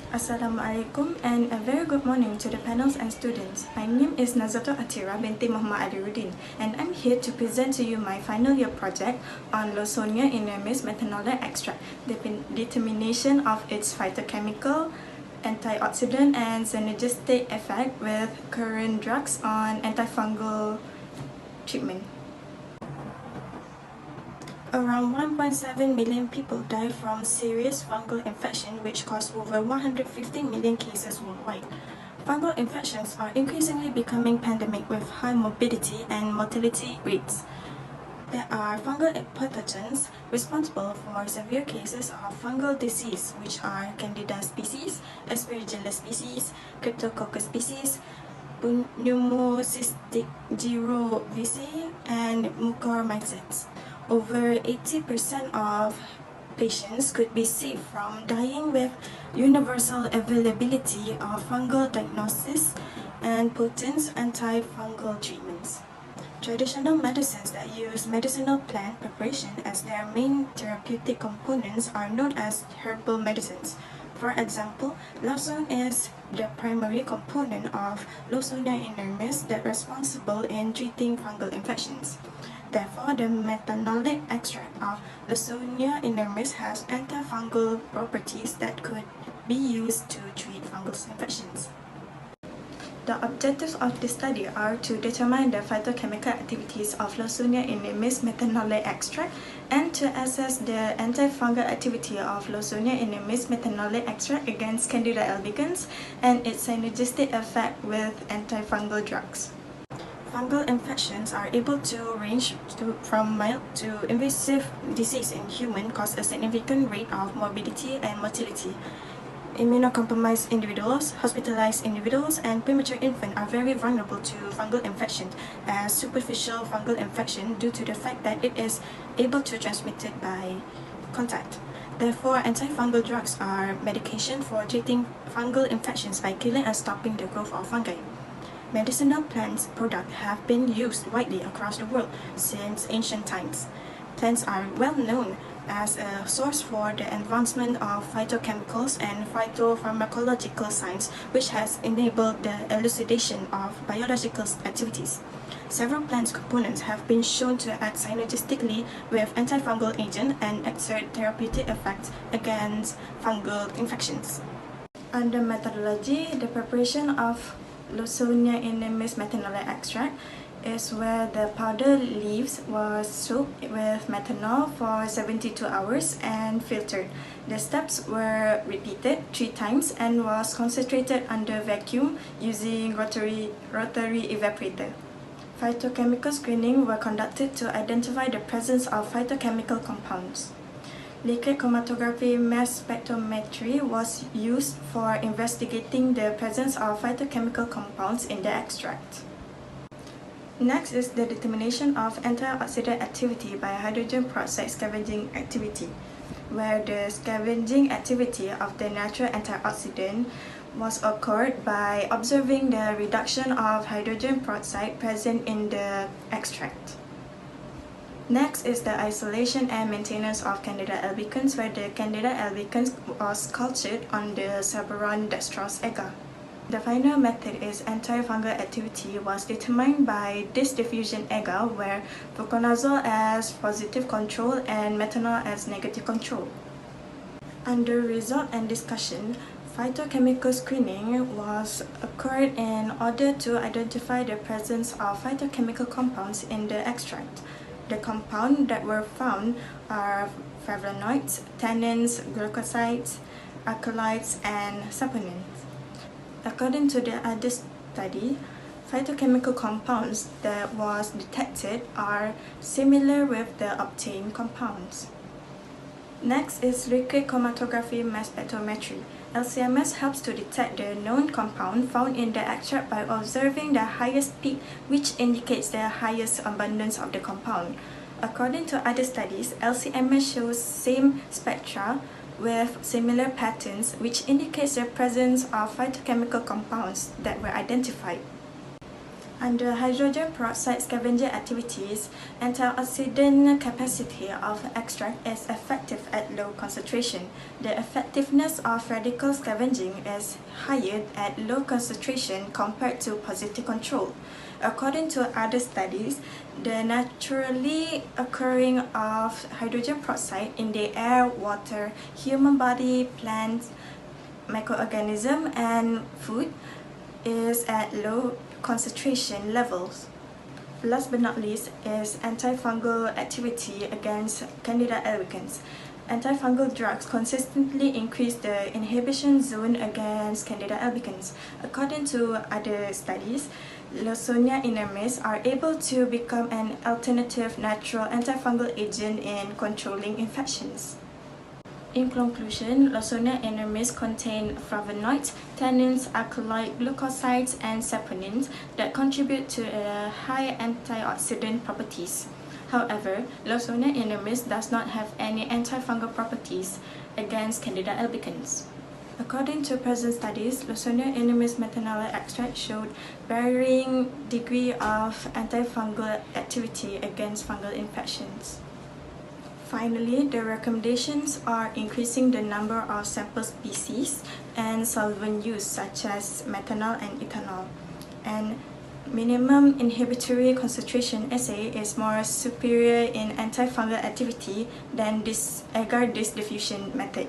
Assalamualaikum and a very good morning to the panels and students. My name is NADZATUL ATHIRAH binti MOHMAD ALIRUDIN, and I'm here to present to you my final year project on Lawsonia inermis methanolic extract, the determination of its phytochemical, antioxidant and synergistic effect with current drugs on antifungal treatment. Around 1.7 million people die from serious fungal infection, which cause over 150 million cases worldwide. Fungal infections are increasingly becoming pandemic with high morbidity and mortality rates. There are fungal pathogens responsible for severe cases of fungal disease, which are Candida species, Aspergillus species, Cryptococcus species, pneumocystic gyrovicea, and mucormycosis. Over 80% of patients could be saved from dying with universal availability of fungal diagnosis and potent antifungal treatments. Traditional medicines that use medicinal plant preparation as their main therapeutic components are known as herbal medicines. For example, Lawson is the primary component of Lawsonia inermis that is responsible in treating fungal infections. Therefore, the methanolic extract of Lawsonia inermis has antifungal properties that could be used to treat fungal infections. The objectives of this study are to determine the phytochemical activities of Lawsonia inermis methanolic extract and to assess the antifungal activity of Lawsonia inermis methanolic extract against Candida albicans and its synergistic effect with antifungal drugs. Fungal infections are able to range from mild to invasive disease in humans, cause a significant rate of morbidity and mortality. Immunocompromised individuals, hospitalized individuals, and premature infants are very vulnerable to fungal infection as superficial fungal infection due to the fact that it is able to be transmitted by contact. Therefore, antifungal drugs are medication for treating fungal infections by killing and stopping the growth of fungi. Medicinal plants products have been used widely across the world since ancient times. Plants are well known as a source for the advancement of phytochemicals and phytopharmacological science, which has enabled the elucidation of biological activities. Several plant components have been shown to act synergistically with antifungal agents and exert therapeutic effects against fungal infections. Under methodology, the preparation of Lawsonia inermis methanolic extract is where the powder leaves was soaked with methanol for 72 hours and filtered. The steps were repeated 3 times and was concentrated under vacuum using rotary evaporator. Phytochemical screening were conducted to identify the presence of phytochemical compounds. Liquid chromatography mass spectrometry was used for investigating the presence of phytochemical compounds in the extract. Next is the determination of antioxidant activity by hydrogen peroxide scavenging activity, where the scavenging activity of the natural antioxidant was occurred by observing the reduction of hydrogen peroxide present in the extract. Next is the isolation and maintenance of Candida albicans, where the Candida albicans was cultured on the Cerberon dextrose agar. The final method is antifungal activity was determined by this diffusion agar, where fluconazole as positive control and methanol as negative control. Under result and discussion, phytochemical screening was occurred in order to identify the presence of phytochemical compounds in the extract. The compounds that were found are flavonoids, tannins, glucosides, alkaloids, and saponins. According to the other study, phytochemical compounds that was detected are similar with the obtained compounds. Next is liquid chromatography mass spectrometry. LCMS helps to detect the known compound found in the extract by observing the highest peak, which indicates the highest abundance of the compound. According to other studies, LCMS shows same spectra with similar patterns, which indicates the presence of phytochemical compounds that were identified. Under hydrogen peroxide scavenger activities, antioxidant capacity of extract is effective at low concentration. The effectiveness of radical scavenging is higher at low concentration compared to positive control. According to other studies, the naturally occurring of hydrogen peroxide in the air, water, human body, plants, microorganisms, and food is at low concentration levels. Last but not least is antifungal activity against Candida albicans. Antifungal drugs consistently increase the inhibition zone against Candida albicans. According to other studies, Lawsonia inermis are able to become an alternative natural antifungal agent in controlling infections. In conclusion, Lawsonia inermis contain flavonoids, tannins, alkaloid glucosides, and saponins that contribute to high antioxidant properties. However, Lawsonia inermis does not have any antifungal properties against Candida albicans. According to present studies, Lawsonia inermis methanolic extract showed varying degree of antifungal activity against fungal infections. Finally, the recommendations are increasing the number of sample species and solvent use such as methanol and ethanol. And minimum inhibitory concentration assay is more superior in antifungal activity than this agar-diffusion method.